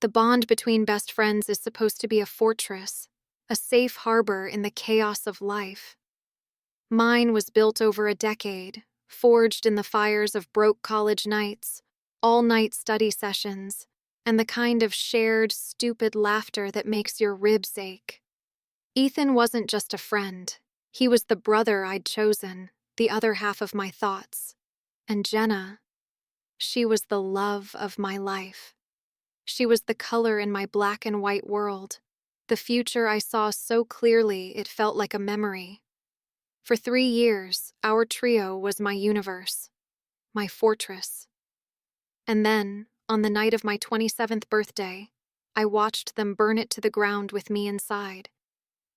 The bond between best friends is supposed to be a fortress, a safe harbor in the chaos of life. Mine was built over a decade, forged in the fires of broke college nights, all-night study sessions, and the kind of shared, stupid laughter that makes your ribs ache. Ethan wasn't just a friend. He was the brother I'd chosen, the other half of my thoughts. And Jenna, she was the love of my life. She was the color in my black and white world, the future I saw so clearly it felt like a memory. For 3 years, our trio was my universe, my fortress. And then, on the night of my 27th birthday, I watched them burn it to the ground with me inside.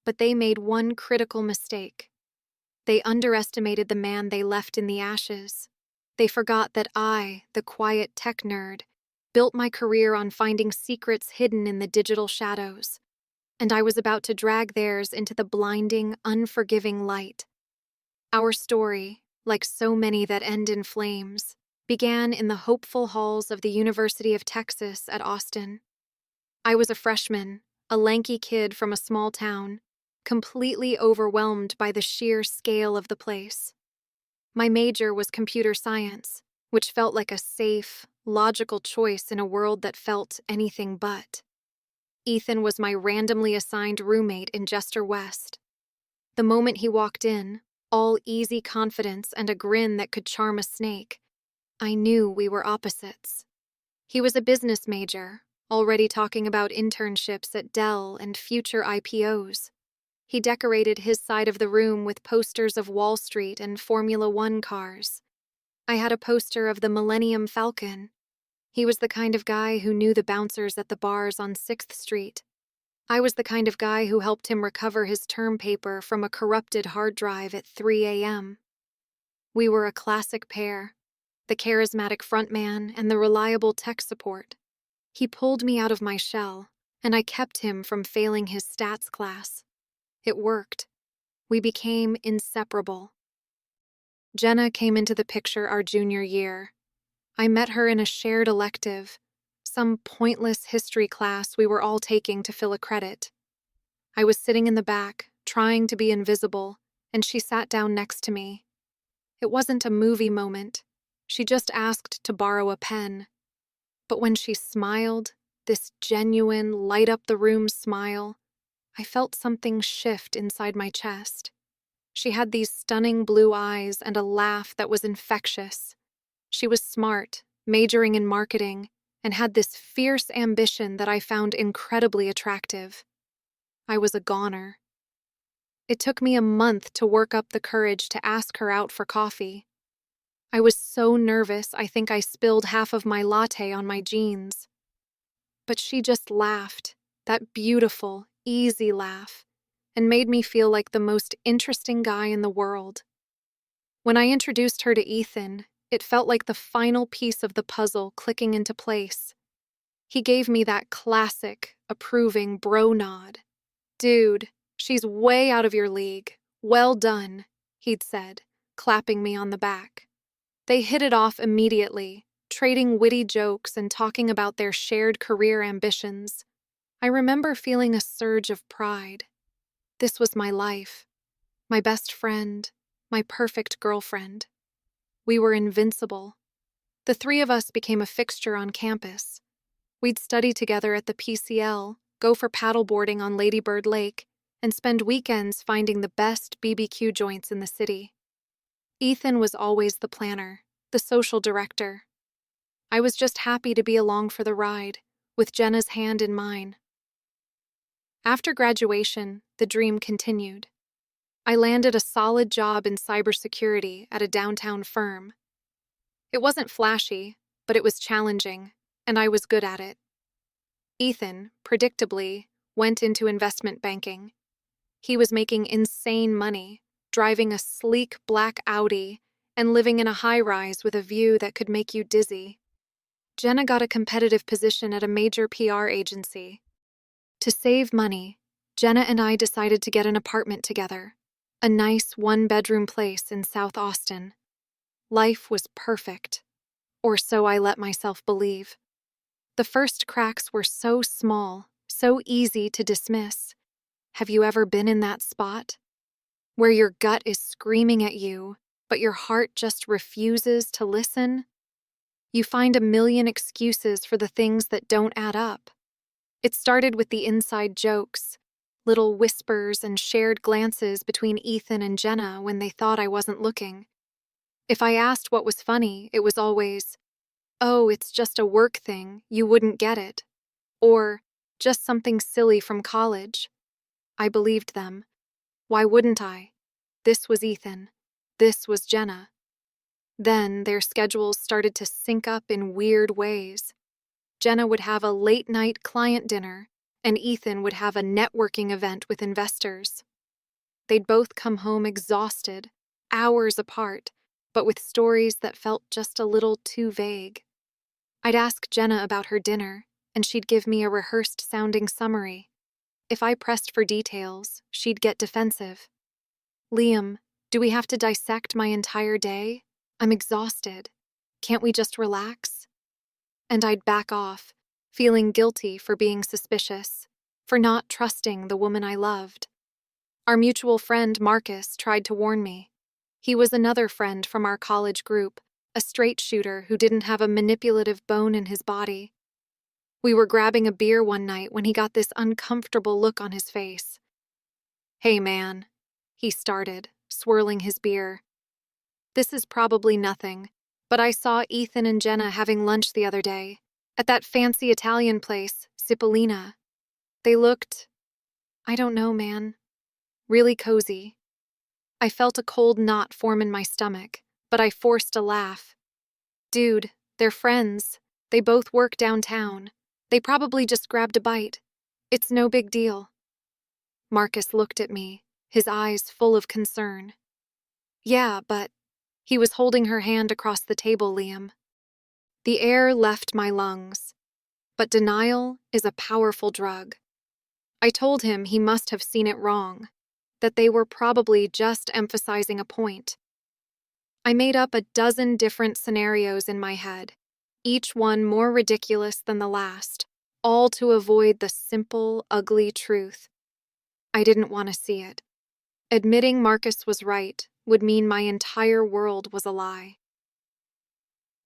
But they made one critical mistake. They underestimated the man they left in the ashes. They forgot that I, the quiet tech nerd, built my career on finding secrets hidden in the digital shadows, and I was about to drag theirs into the blinding, unforgiving light. Our story, like so many that end in flames, began in the hopeful halls of the University of Texas at Austin. I was a freshman, a lanky kid from a small town, completely overwhelmed by the sheer scale of the place. My major was computer science, which felt like a safe, logical choice in a world that felt anything but. Ethan was my randomly assigned roommate in Jester West. The moment he walked in, all easy confidence and a grin that could charm a snake, I knew we were opposites. He was a business major, already talking about internships at Dell and future IPOs. He decorated his side of the room with posters of Wall Street and Formula One cars. I had a poster of the Millennium Falcon. He was the kind of guy who knew the bouncers at the bars on 6th Street. I was the kind of guy who helped him recover his term paper from a corrupted hard drive at 3 a.m. We were a classic pair, the charismatic frontman and the reliable tech support. He pulled me out of my shell, and I kept him from failing his stats class. It worked. We became inseparable. Jenna came into the picture our junior year. I met her in a shared elective, some pointless history class we were all taking to fill a credit. I was sitting in the back, trying to be invisible, and she sat down next to me. It wasn't a movie moment. She just asked to borrow a pen. But when she smiled, this genuine, light-up-the-room smile, I felt something shift inside my chest. She had these stunning blue eyes and a laugh that was infectious. She was smart, majoring in marketing, and had this fierce ambition that I found incredibly attractive. I was a goner. It took me a month to work up the courage to ask her out for coffee. I was so nervous I think I spilled half of my latte on my jeans. But she just laughed, that beautiful, easy laugh, and made me feel like the most interesting guy in the world. When I introduced her to Ethan, it felt like the final piece of the puzzle clicking into place. He gave me that classic, approving bro nod. "Dude, she's way out of your league. Well done," he'd said, clapping me on the back. They hit it off immediately, trading witty jokes and talking about their shared career ambitions. I remember feeling a surge of pride. This was my life, my best friend, my perfect girlfriend. We were invincible. The 3 of us became a fixture on campus. We'd study together at the PCL, go for paddleboarding on Lady Bird Lake, and spend weekends finding the best BBQ joints in the city. Ethan was always the planner, the social director. I was just happy to be along for the ride, with Jenna's hand in mine. After graduation, the dream continued. I landed a solid job in cybersecurity at a downtown firm. It wasn't flashy, but it was challenging, and I was good at it. Ethan, predictably, went into investment banking. He was making insane money, driving a sleek black Audi, and living in a high-rise with a view that could make you dizzy. Jenna got a competitive position at a major PR agency. To save money, Jenna and I decided to get an apartment together, a nice 1-bedroom place in South Austin. Life was perfect, or so I let myself believe. The first cracks were so small, so easy to dismiss. Have you ever been in that spot? Where your gut is screaming at you, but your heart just refuses to listen? You find a million excuses for the things that don't add up. It started with the inside jokes, little whispers and shared glances between Ethan and Jenna when they thought I wasn't looking. If I asked what was funny, it was always, "Oh, it's just a work thing, you wouldn't get it." Or, "Just something silly from college." I believed them. Why wouldn't I? This was Ethan. This was Jenna. Then their schedules started to sync up in weird ways. Jenna would have a late-night client dinner, and Ethan would have a networking event with investors. They'd both come home exhausted, hours apart, but with stories that felt just a little too vague. I'd ask Jenna about her dinner, and she'd give me a rehearsed-sounding summary. If I pressed for details, she'd get defensive. "Liam, do we have to dissect my entire day? I'm exhausted. Can't we just relax?" And I'd back off, feeling guilty for being suspicious, for not trusting the woman I loved. Our mutual friend Marcus tried to warn me. He was another friend from our college group, a straight shooter who didn't have a manipulative bone in his body. We were grabbing a beer one night when he got this uncomfortable look on his face. "Hey man," he started, swirling his beer. "This is probably nothing, but I saw Ethan and Jenna having lunch the other day, at that fancy Italian place, Cipollina. They looked, I don't know, man, really cozy." I felt a cold knot form in my stomach, but I forced a laugh. "Dude, they're friends. They both work downtown. They probably just grabbed a bite. It's no big deal." Marcus looked at me, his eyes full of concern. "Yeah, but..." He was holding her hand across the table, Liam. The air left my lungs, but denial is a powerful drug. I told him he must have seen it wrong, that they were probably just emphasizing a point. I made up a dozen different scenarios in my head, each one more ridiculous than the last, all to avoid the simple, ugly truth. I didn't want to see it. Admitting Marcus was right would mean my entire world was a lie.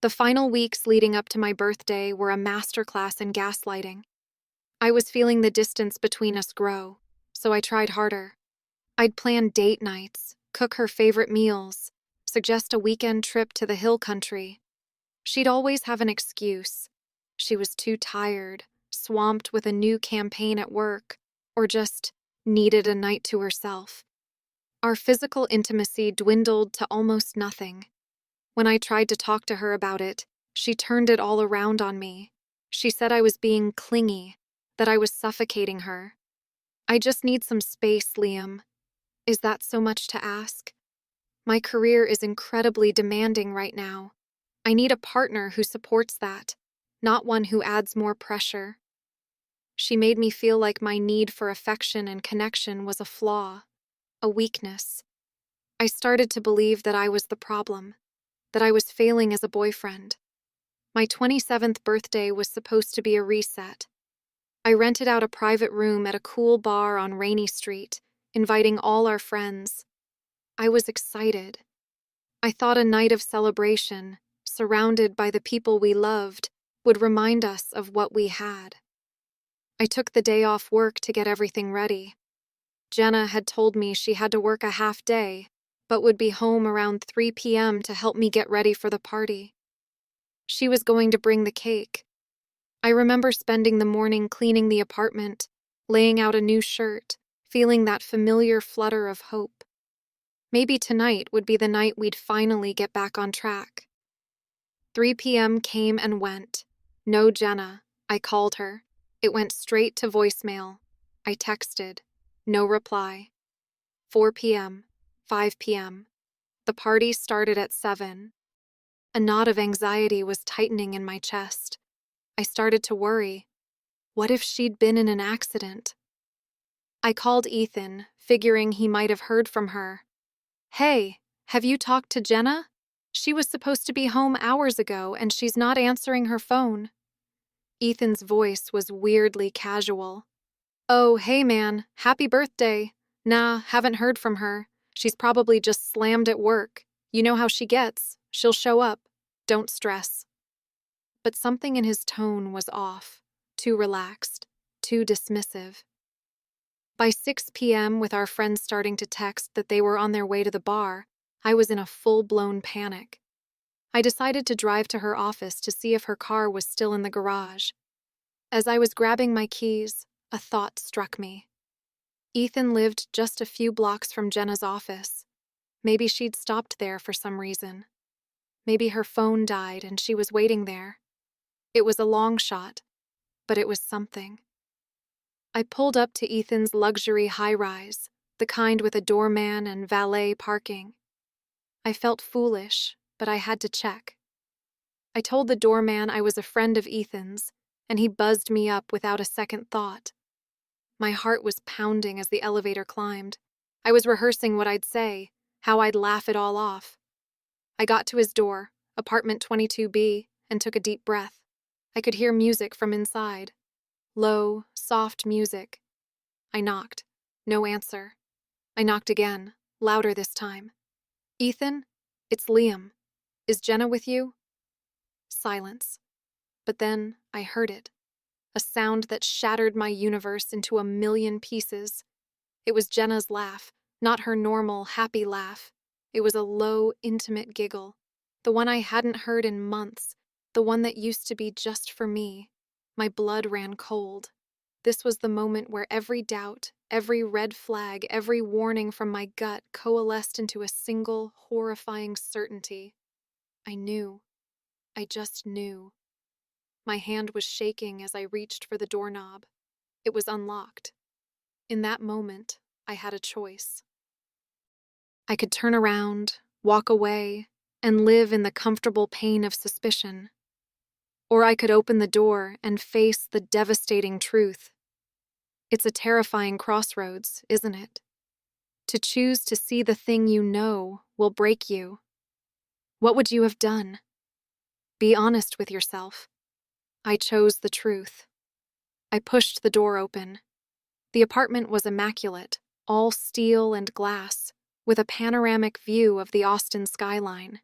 The final weeks leading up to my birthday were a masterclass in gaslighting. I was feeling the distance between us grow, so I tried harder. I'd plan date nights, cook her favorite meals, suggest a weekend trip to the hill country. She'd always have an excuse. She was too tired, swamped with a new campaign at work, or just needed a night to herself. Our physical intimacy dwindled to almost nothing. When I tried to talk to her about it, she turned it all around on me. She said I was being clingy, that I was suffocating her. "I just need some space, Liam." Is that so much to ask? My career is incredibly demanding right now. I need a partner who supports that, not one who adds more pressure. She made me feel like my need for affection and connection was a flaw, a weakness. I started to believe that I was the problem, that I was failing as a boyfriend. My 27th birthday was supposed to be a reset. I rented out a private room at a cool bar on Rainy Street, inviting all our friends. I was excited. I thought a night of celebration, surrounded by the people we loved, would remind us of what we had. I took the day off work to get everything ready. Jenna had told me she had to work a half day, but would be home around 3 p.m. to help me get ready for the party. She was going to bring the cake. I remember spending the morning cleaning the apartment, laying out a new shirt, feeling that familiar flutter of hope. Maybe tonight would be the night we'd finally get back on track. 3 p.m. came and went. No Jenna. I called her. It went straight to voicemail. I texted. No reply. 4 p.m. 5 p.m. The party started at 7. A knot of anxiety was tightening in my chest. I started to worry. What if she'd been in an accident? I called Ethan, figuring he might have heard from her. "Hey, have you talked to Jenna? She was supposed to be home hours ago and she's not answering her phone." Ethan's voice was weirdly casual. "Oh, hey man, happy birthday. Nah, haven't heard from her. She's probably just slammed at work. You know how she gets. She'll show up. Don't stress." But something in his tone was off, too relaxed, too dismissive. By 6 p.m., with our friends starting to text that they were on their way to the bar, I was in a full-blown panic. I decided to drive to her office to see if her car was still in the garage. As I was grabbing my keys, a thought struck me. Ethan lived just a few blocks from Jenna's office. Maybe she'd stopped there for some reason. Maybe her phone died and she was waiting there. It was a long shot, but it was something. I pulled up to Ethan's luxury high-rise, the kind with a doorman and valet parking. I felt foolish, but I had to check. I told the doorman I was a friend of Ethan's, and he buzzed me up without a second thought. My heart was pounding as the elevator climbed. I was rehearsing what I'd say, how I'd laugh it all off. I got to his door, apartment 22B, and took a deep breath. I could hear music from inside. Low, soft music. I knocked. No answer. I knocked again, louder this time. "Ethan? It's Liam. Is Jenna with you?" Silence. But then I heard it. A sound that shattered my universe into a million pieces. It was Jenna's laugh, not her normal, happy laugh. It was a low, intimate giggle. The one I hadn't heard in months. The one that used to be just for me. My blood ran cold. This was the moment where every doubt, every red flag, every warning from my gut coalesced into a single, horrifying certainty. I knew. I just knew. My hand was shaking as I reached for the doorknob. It was unlocked. In that moment, I had a choice. I could turn around, walk away, and live in the comfortable pain of suspicion. Or I could open the door and face the devastating truth. It's a terrifying crossroads, isn't it? To choose to see the thing you know will break you. What would you have done? Be honest with yourself. I chose the truth. I pushed the door open. The apartment was immaculate, all steel and glass, with a panoramic view of the Austin skyline.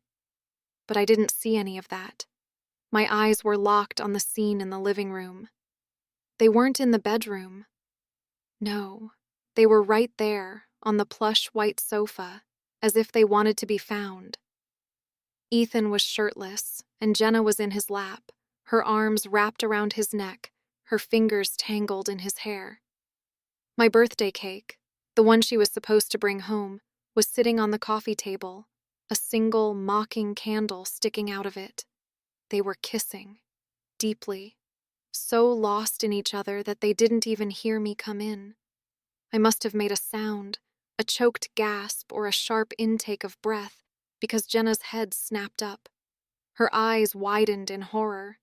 But I didn't see any of that. My eyes were locked on the scene in the living room. They weren't in the bedroom. No, they were right there, on the plush white sofa, as if they wanted to be found. Ethan was shirtless, and Jenna was in his lap, her arms wrapped around his neck, her fingers tangled in his hair. My birthday cake, the one she was supposed to bring home, was sitting on the coffee table, a single mocking candle sticking out of it. They were kissing, deeply, so lost in each other that they didn't even hear me come in. I must have made a sound, a choked gasp or a sharp intake of breath, because Jenna's head snapped up. Her eyes widened in horror.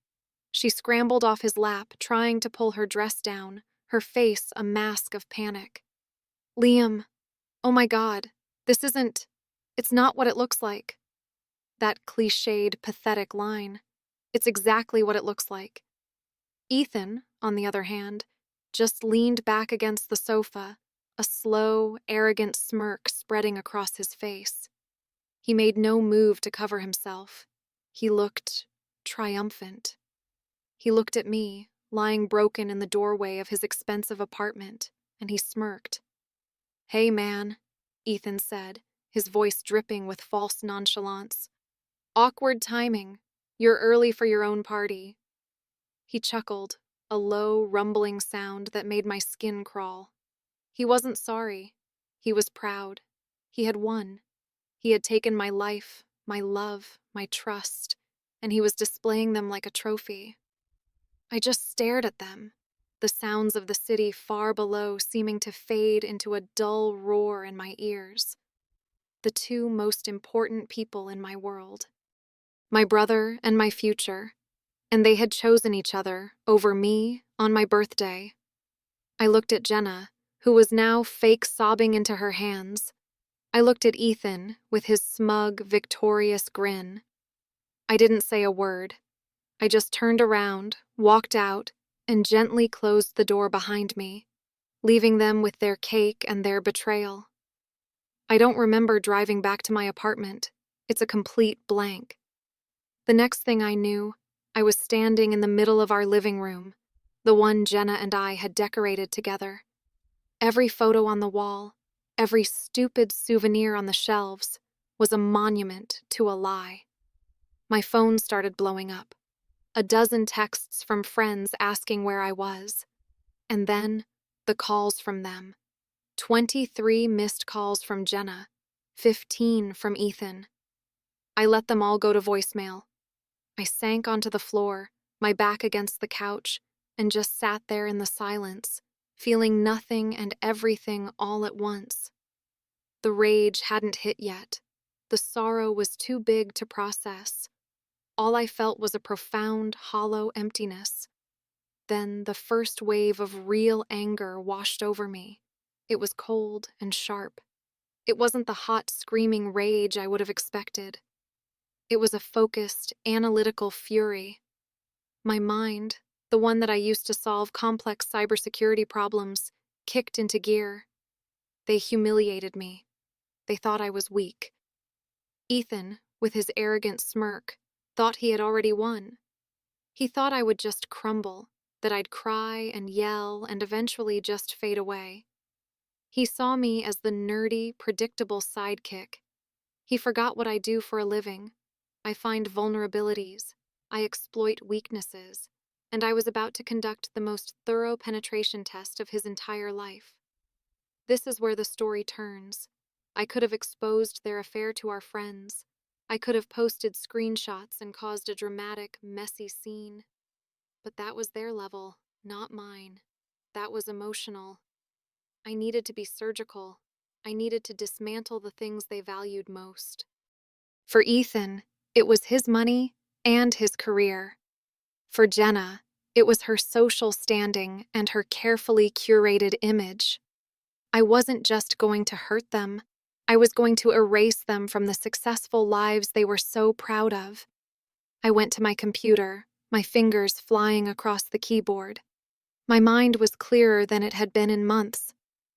She scrambled off his lap, trying to pull her dress down, her face a mask of panic. "Liam, oh my God, it's not what it looks like." That cliched, pathetic line. It's exactly what it looks like. Ethan, on the other hand, just leaned back against the sofa, a slow, arrogant smirk spreading across his face. He made no move to cover himself. He looked triumphant. He looked at me, lying broken in the doorway of his expensive apartment, and he smirked. "Hey, man," Ethan said, his voice dripping with false nonchalance. "Awkward timing. You're early for your own party." He chuckled, a low, rumbling sound that made my skin crawl. He wasn't sorry. He was proud. He had won. He had taken my life, my love, my trust, and he was displaying them like a trophy. I just stared at them, the sounds of the city far below seeming to fade into a dull roar in my ears. The two most important people in my world. My brother and my future. And they had chosen each other over me on my birthday. I looked at Jenna, who was now fake sobbing into her hands. I looked at Ethan with his smug, victorious grin. I didn't say a word. I just turned around, walked out, and gently closed the door behind me, leaving them with their cake and their betrayal. I don't remember driving back to my apartment. It's a complete blank. The next thing I knew, I was standing in the middle of our living room, the one Jenna and I had decorated together. Every photo on the wall, every stupid souvenir on the shelves, was a monument to a lie. My phone started blowing up. A dozen texts from friends asking where I was. And then, the calls from them. 23 missed calls from Jenna, 15 from Ethan. I let them all go to voicemail. I sank onto the floor, my back against the couch, and just sat there in the silence, feeling nothing and everything all at once. The rage hadn't hit yet. The sorrow was too big to process. All I felt was a profound, hollow emptiness. Then the first wave of real anger washed over me. It was cold and sharp. It wasn't the hot, screaming rage I would have expected. It was a focused, analytical fury. My mind, the one that I used to solve complex cybersecurity problems, kicked into gear. They humiliated me. They thought I was weak. Ethan, with his arrogant smirk, thought he had already won. He thought I would just crumble, that I'd cry and yell and eventually just fade away. He saw me as the nerdy, predictable sidekick. He forgot what I do for a living. I find vulnerabilities, I exploit weaknesses, and I was about to conduct the most thorough penetration test of his entire life. This is where the story turns. I could have exposed their affair to our friends. I could have posted screenshots and caused a dramatic, messy scene. But that was their level, not mine. That was emotional. I needed to be surgical. I needed to dismantle the things they valued most. For Ethan, it was his money and his career. For Jenna, it was her social standing and her carefully curated image. I wasn't just going to hurt them. I was going to erase them from the successful lives they were so proud of. I went to my computer, my fingers flying across the keyboard. My mind was clearer than it had been in months.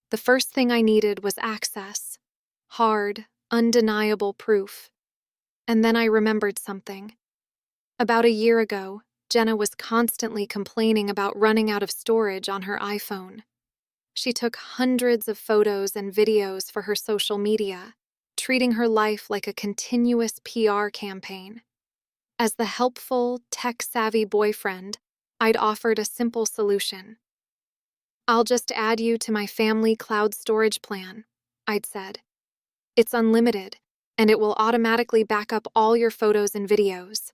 The first thing I needed was access. Hard, undeniable proof. And then I remembered something. About a year ago, Jenna was constantly complaining about running out of storage on her iPhone. She took hundreds of photos and videos for her social media, treating her life like a continuous PR campaign. As the helpful, tech-savvy boyfriend, I'd offered a simple solution. "I'll just add you to my family cloud storage plan," I'd said. "It's unlimited, and it will automatically back up all your photos and videos."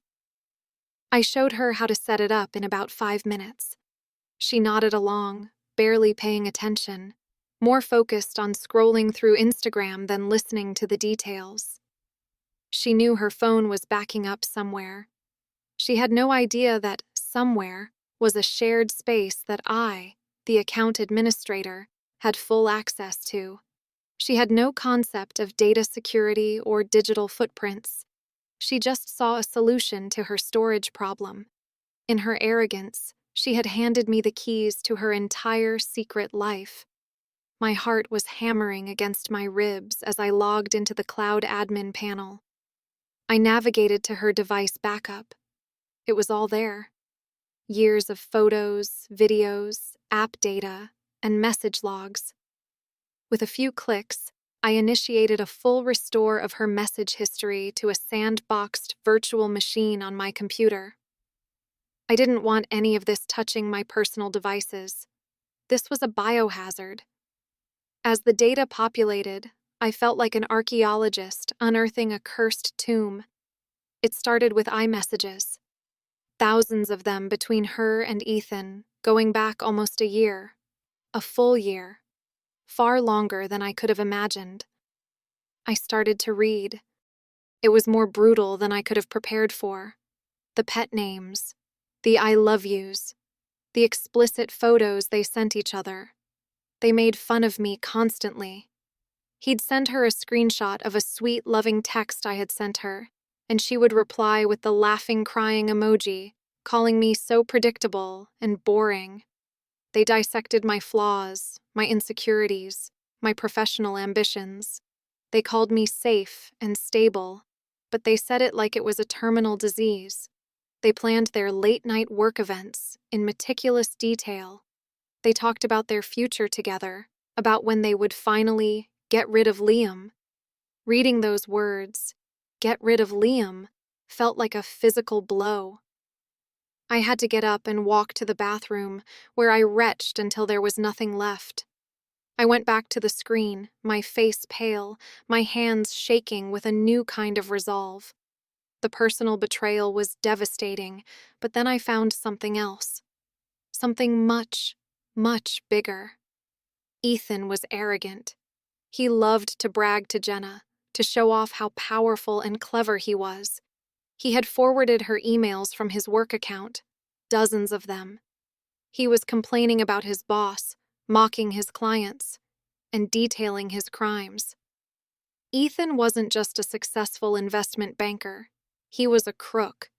I showed her how to set it up in about 5 minutes. She nodded along, barely paying attention, more focused on scrolling through Instagram than listening to the details. She knew her phone was backing up somewhere. She had no idea that somewhere was a shared space that I, the account administrator, had full access to. She had no concept of data security or digital footprints. She just saw a solution to her storage problem. In her arrogance, she had handed me the keys to her entire secret life. My heart was hammering against my ribs as I logged into the cloud admin panel. I navigated to her device backup. It was all there. Years of photos, videos, app data, and message logs. With a few clicks, I initiated a full restore of her message history to a sandboxed virtual machine on my computer. I didn't want any of this touching my personal devices. This was a biohazard. As the data populated, I felt like an archaeologist unearthing a cursed tomb. It started with iMessages. Thousands of them between her and Ethan, going back almost a year. A full year. Far longer than I could have imagined. I started to read. It was more brutal than I could have prepared for. The pet names, the I love yous, the explicit photos they sent each other. They made fun of me constantly. He'd send her a screenshot of a sweet, loving text I had sent her, and she would reply with the laughing, crying emoji, calling me so predictable and boring. They dissected my flaws, my insecurities, my professional ambitions. They called me safe and stable, but they said it like it was a terminal disease. They planned their late-night work events in meticulous detail. They talked about their future together, about when they would finally get rid of Liam. Reading those words, "get rid of Liam," felt like a physical blow. I had to get up and walk to the bathroom, where I retched until there was nothing left. I went back to the screen, my face pale, my hands shaking with a new kind of resolve. The personal betrayal was devastating, but then I found something else. Something much, much bigger. Ethan was arrogant. He loved to brag to Jenna, to show off how powerful and clever he was. He had forwarded her emails from his work account, dozens of them. He was complaining about his boss, mocking his clients, and detailing his crimes. Ethan wasn't just a successful investment banker. He was a crook.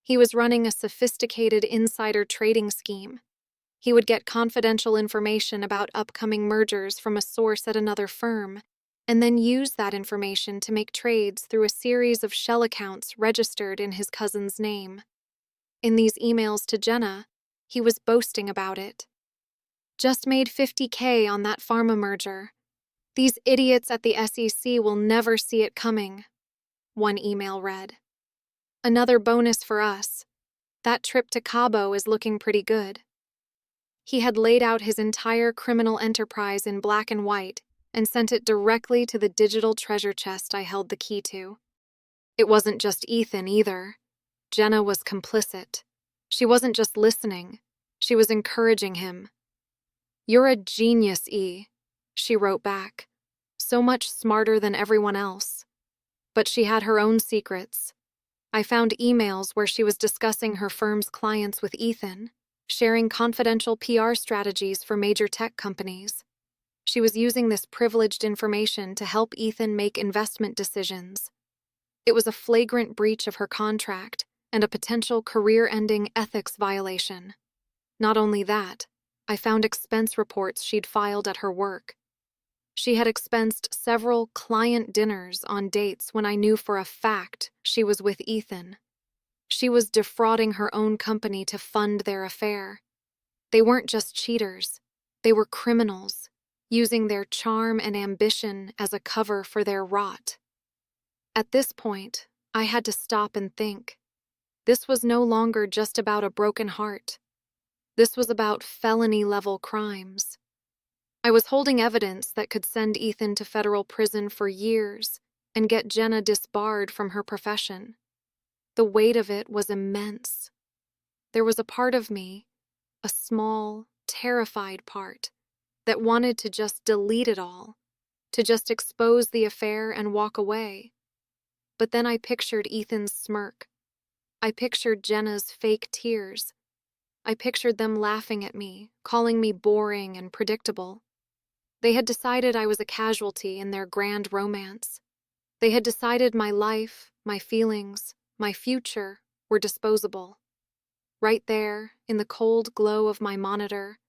He was running a sophisticated insider trading scheme. He would get confidential information about upcoming mergers from a source at another firm, and then use that information to make trades through a series of shell accounts registered in his cousin's name. In these emails to Jenna, he was boasting about it. "Just made $50K on that pharma merger. These idiots at the SEC will never see it coming," one email read. "Another bonus for us. That trip to Cabo is looking pretty good." He had laid out his entire criminal enterprise in black and white and sent it directly to the digital treasure chest I held the key to. It wasn't just Ethan either. Jenna was complicit. She wasn't just listening, she was encouraging him. "You're a genius, E," she wrote back, so much smarter than everyone else. But she had her own secrets. I found emails where she was discussing her firm's clients with Ethan, sharing confidential PR strategies for major tech companies. She was using this privileged information to help Ethan make investment decisions. It was a flagrant breach of her contract and a potential career-ending ethics violation. Not only that, I found expense reports she'd filed at her work. She had expensed several client dinners on dates when I knew for a fact she was with Ethan. She was defrauding her own company to fund their affair. They weren't just cheaters, they were criminals, using their charm and ambition as a cover for their rot. At this point, I had to stop and think. This was no longer just about a broken heart. This was about felony-level crimes. I was holding evidence that could send Ethan to federal prison for years and get Jenna disbarred from her profession. The weight of it was immense. There was a part of me, a small, terrified part, that wanted to just delete it all, to just expose the affair and walk away. But then I pictured Ethan's smirk. I pictured Jenna's fake tears. I pictured them laughing at me, calling me boring and predictable. They had decided I was a casualty in their grand romance. They had decided my life, my feelings, my future were disposable. Right there, in the cold glow of my monitor,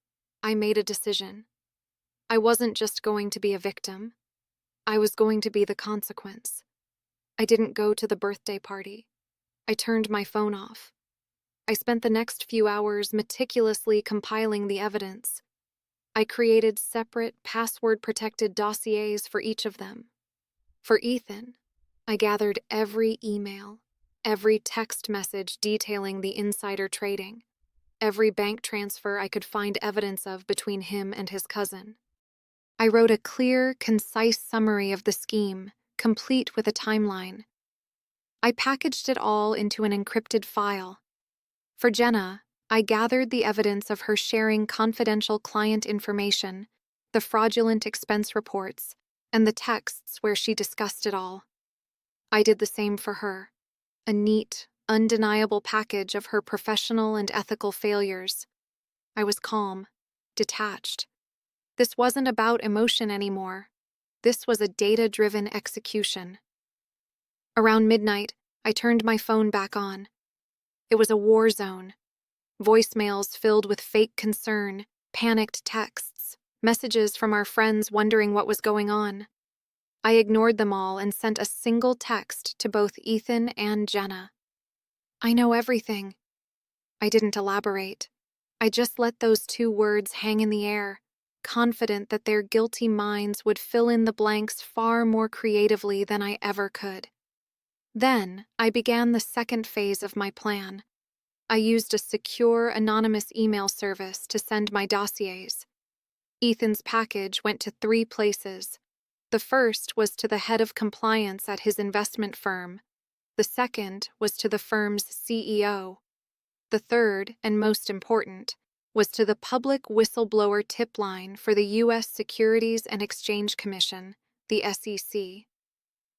I made a decision. I wasn't just going to be a victim. I was going to be the consequence. I didn't go to the birthday party. I turned my phone off. I spent the next few hours meticulously compiling the evidence. I created separate, password-protected dossiers for each of them. For Ethan, I gathered every email, every text message detailing the insider trading, every bank transfer I could find evidence of between him and his cousin. I wrote a clear, concise summary of the scheme, complete with a timeline. I packaged it all into an encrypted file. For Jenna, I gathered the evidence of her sharing confidential client information, the fraudulent expense reports, and the texts where she discussed it all. I did the same for her, a neat, undeniable package of her professional and ethical failures. I was calm, detached. This wasn't about emotion anymore. This was a data-driven execution. Around midnight, I turned my phone back on. It was a war zone, Voicemails filled with fake concern, panicked texts, messages from our friends wondering what was going on. I ignored them all and sent a single text to both Ethan and Jenna. "I know everything." I didn't elaborate. I just let those two words hang in the air, confident that their guilty minds would fill in the blanks far more creatively than I ever could. Then, I began the second phase of my plan. I used a secure, anonymous email service to send my dossiers. Ethan's package went to 3 places. The first was to the head of compliance at his investment firm. The second was to the firm's CEO. The third, and most important, was to the public whistleblower tip line for the U.S. Securities and Exchange Commission, the SEC.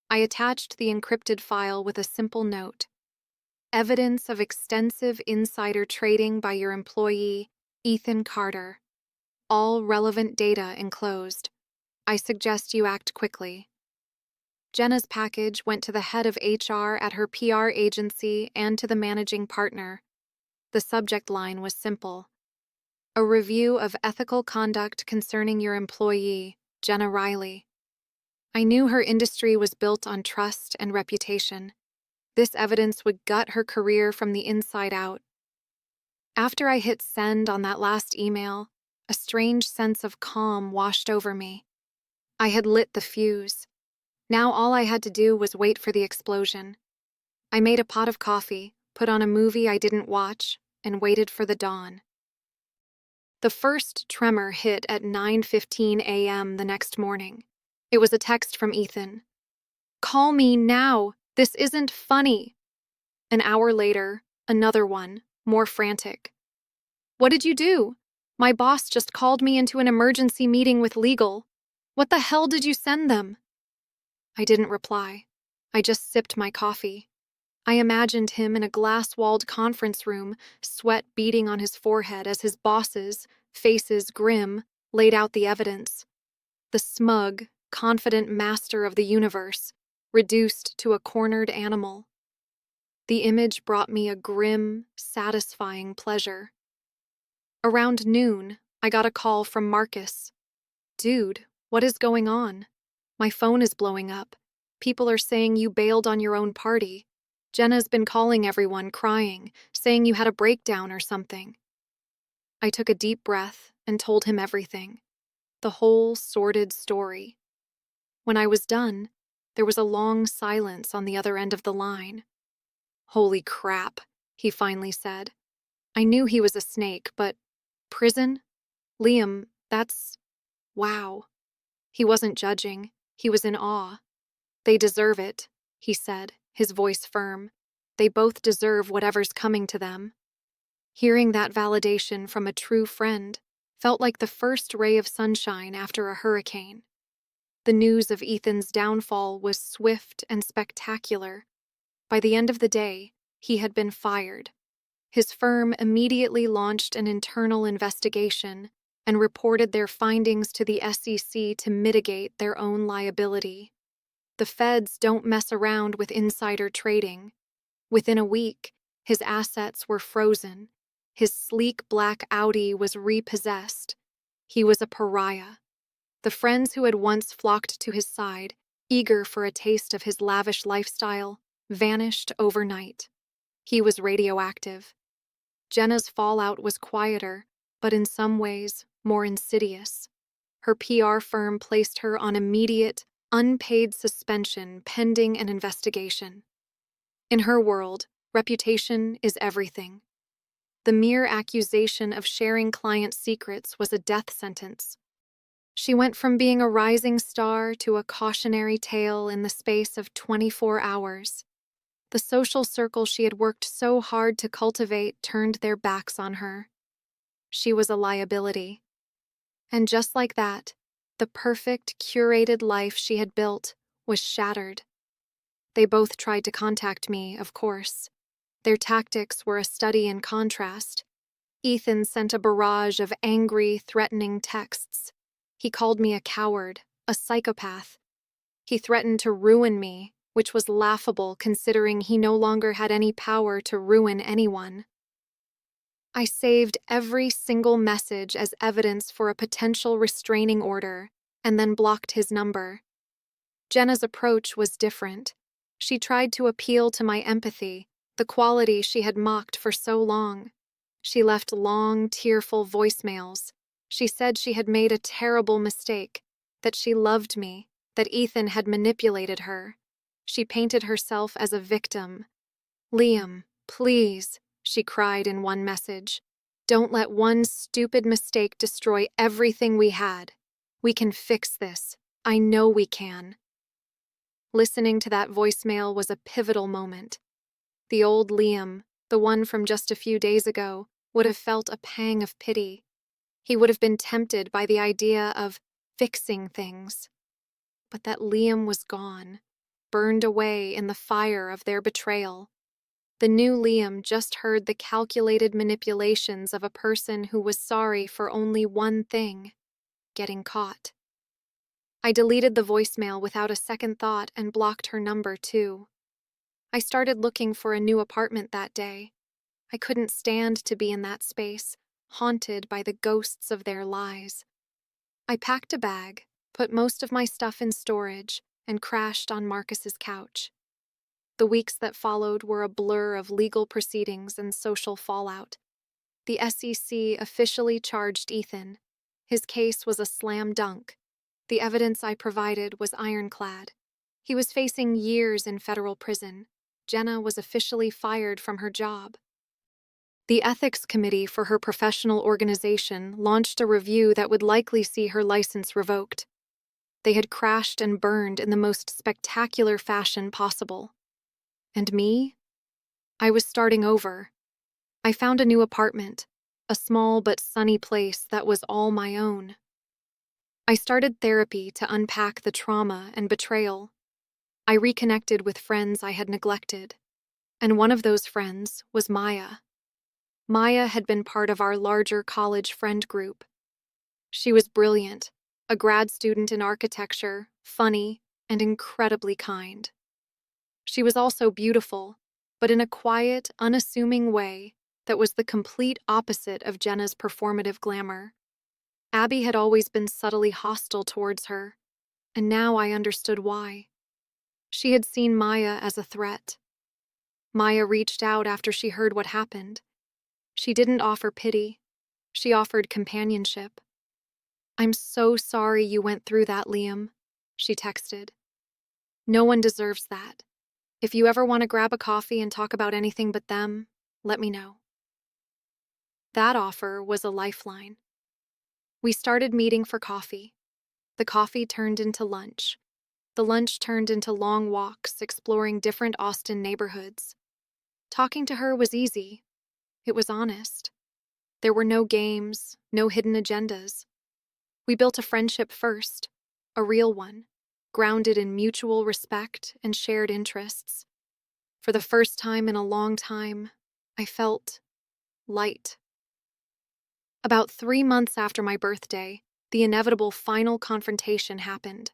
I attached the encrypted file with a simple note: "Evidence of extensive insider trading by your employee, Ethan Carter. All relevant data enclosed. I suggest you act quickly." Jenna's package went to the head of HR at her PR agency and to the managing partner. The subject line was simple: "A review of ethical conduct concerning your employee, Jenna Riley." I knew her industry was built on trust and reputation. This evidence would gut her career from the inside out. After I hit send on that last email, a strange sense of calm washed over me. I had lit the fuse. Now all I had to do was wait for the explosion. I made a pot of coffee, put on a movie I didn't watch, and waited for the dawn. The first tremor hit at 9:15 a.m. the next morning. It was a text from Ethan. "Call me now. This isn't funny." An hour later, another one, more frantic. "What did you do? My boss just called me into an emergency meeting with legal. What the hell did you send them?" I didn't reply. I just sipped my coffee. I imagined him in a glass-walled conference room, sweat beading on his forehead as his bosses, faces grim, laid out the evidence. The smug, confident master of the universe, reduced to a cornered animal. The image brought me a grim, satisfying pleasure. Around noon, I got a call from Marcus. "Dude, what is going on? My phone is blowing up. People are saying you bailed on your own party. Jenna's been calling everyone, crying, saying you had a breakdown or something." I took a deep breath and told him everything. The whole sordid story. When I was done, there was a long silence on the other end of the line. "Holy crap," he finally said. I knew he was a snake, but prison? Liam, that's... wow. He wasn't judging. He was in awe. "They deserve it," he said, his voice firm. "They both deserve whatever's coming to them." Hearing that validation from a true friend felt like the first ray of sunshine after a hurricane. The news of Ethan's downfall was swift and spectacular. By the end of the day, he had been fired. His firm immediately launched an internal investigation and reported their findings to the SEC to mitigate their own liability. The feds don't mess around with insider trading. Within a week, his assets were frozen. His sleek black Audi was repossessed. He was a pariah. The friends who had once flocked to his side, eager for a taste of his lavish lifestyle, vanished overnight. He was radioactive. Jenna's fallout was quieter, but in some ways more insidious. Her PR firm placed her on immediate, unpaid suspension pending an investigation. In her world, reputation is everything. The mere accusation of sharing client secrets was a death sentence. She went from being a rising star to a cautionary tale in the space of 24 hours. The social circle she had worked so hard to cultivate turned their backs on her. She was a liability. And just like that, the perfect, curated life she had built was shattered. They both tried to contact me, of course. Their tactics were a study in contrast. Ethan sent a barrage of angry, threatening texts. He called me a coward, a psychopath. He threatened to ruin me, which was laughable considering he no longer had any power to ruin anyone. I saved every single message as evidence for a potential restraining order and then blocked his number. Jenna's approach was different. She tried to appeal to my empathy, the quality she had mocked for so long. She left long, tearful voicemails. She said she had made a terrible mistake, that she loved me, that Ethan had manipulated her. She painted herself as a victim. "Liam, please," she cried in one message. "Don't let one stupid mistake destroy everything we had. We can fix this. I know we can." Listening to that voicemail was a pivotal moment. The old Liam, the one from just a few days ago, would have felt a pang of pity. He would have been tempted by the idea of fixing things. But that Liam was gone, burned away in the fire of their betrayal. The new Liam just heard the calculated manipulations of a person who was sorry for only one thing: getting caught. I deleted the voicemail without a second thought and blocked her number too. I started looking for a new apartment that day. I couldn't stand to be in that space, haunted by the ghosts of their lies. I packed a bag, put most of my stuff in storage, and crashed on Marcus's couch. The weeks that followed were a blur of legal proceedings and social fallout. The SEC officially charged Ethan. His case was a slam dunk. The evidence I provided was ironclad. He was facing years in federal prison. Jenna was officially fired from her job. The ethics committee for her professional organization launched a review that would likely see her license revoked. They had crashed and burned in the most spectacular fashion possible. And me? I was starting over. I found a new apartment, a small but sunny place that was all my own. I started therapy to unpack the trauma and betrayal. I reconnected with friends I had neglected, and one of those friends was Maya. Maya had been part of our larger college friend group. She was brilliant, a grad student in architecture, funny, and incredibly kind. She was also beautiful, but in a quiet, unassuming way that was the complete opposite of Jenna's performative glamour. Abby had always been subtly hostile towards her, and now I understood why. She had seen Maya as a threat. Maya reached out after she heard what happened. She didn't offer pity. She offered companionship. "I'm so sorry you went through that, Liam," she texted. "No one deserves that. If you ever want to grab a coffee and talk about anything but them, let me know." That offer was a lifeline. We started meeting for coffee. The coffee turned into lunch. The lunch turned into long walks exploring different Austin neighborhoods. Talking to her was easy. It was honest. There were no games, no hidden agendas. We built a friendship first, a real one, grounded in mutual respect and shared interests. For the first time in a long time, I felt light. About 3 months after my birthday, the inevitable final confrontation happened.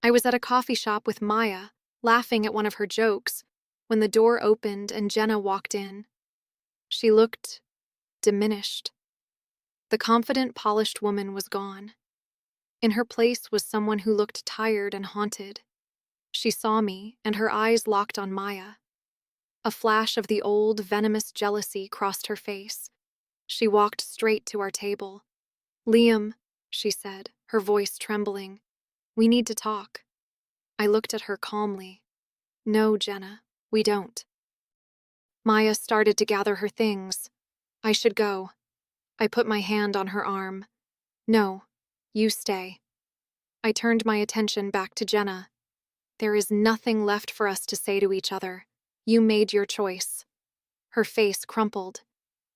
I was at a coffee shop with Maya, laughing at one of her jokes, when the door opened and Jenna walked in. She looked diminished. The confident, polished woman was gone. In her place was someone who looked tired and haunted. She saw me, and her eyes locked on Maya. A flash of the old, venomous jealousy crossed her face. She walked straight to our table. "Liam," she said, her voice trembling, "we need to talk." I looked at her calmly. "No, Jenna, we don't." Maya started to gather her things. "I should go." I put my hand on her arm. "No, you stay." I turned my attention back to Jenna. "There is nothing left for us to say to each other. You made your choice." Her face crumpled.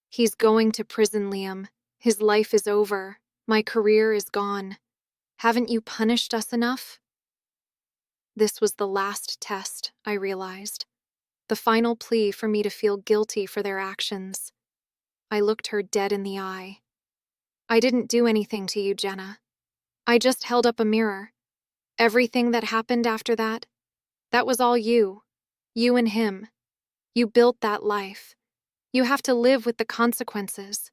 "He's going to prison, Liam. His life is over. My career is gone. Haven't you punished us enough?" This was the last test, I realized. The final plea for me to feel guilty for their actions. I looked her dead in the eye. "I didn't do anything to you, Jenna. I just held up a mirror. Everything that happened after that, that was all you. You and him. You built that life. You have to live with the consequences."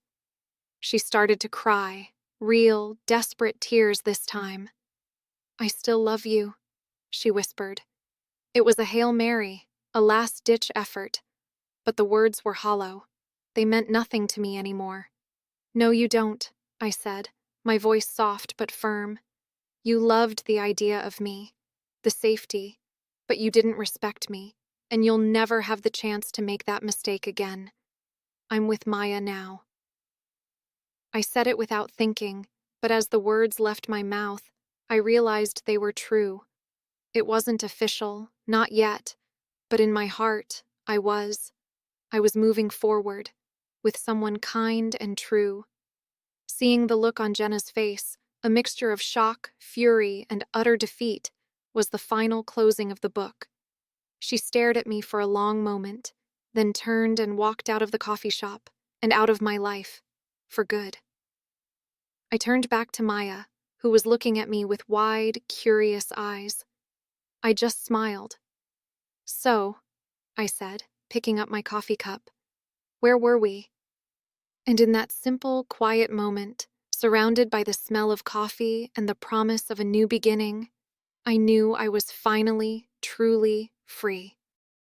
She started to cry, real, desperate tears this time. "I still love you," she whispered. It was a Hail Mary, a last-ditch effort, but the words were hollow. They meant nothing to me anymore. "No, you don't," I said, my voice soft but firm. "You loved the idea of me, the safety, but you didn't respect me, and you'll never have the chance to make that mistake again. I'm with Maya now." I said it without thinking, but as the words left my mouth, I realized they were true. It wasn't official, not yet, but in my heart, I was. I was moving forward, with someone kind and true. Seeing the look on Jenna's face, a mixture of shock, fury, and utter defeat, was the final closing of the book. She stared at me for a long moment, then turned and walked out of the coffee shop, and out of my life, for good. I turned back to Maya, who was looking at me with wide, curious eyes. I just smiled. "So," I said, picking up my coffee cup, "where were we?" And in that simple, quiet moment, surrounded by the smell of coffee and the promise of a new beginning, I knew I was finally, truly free.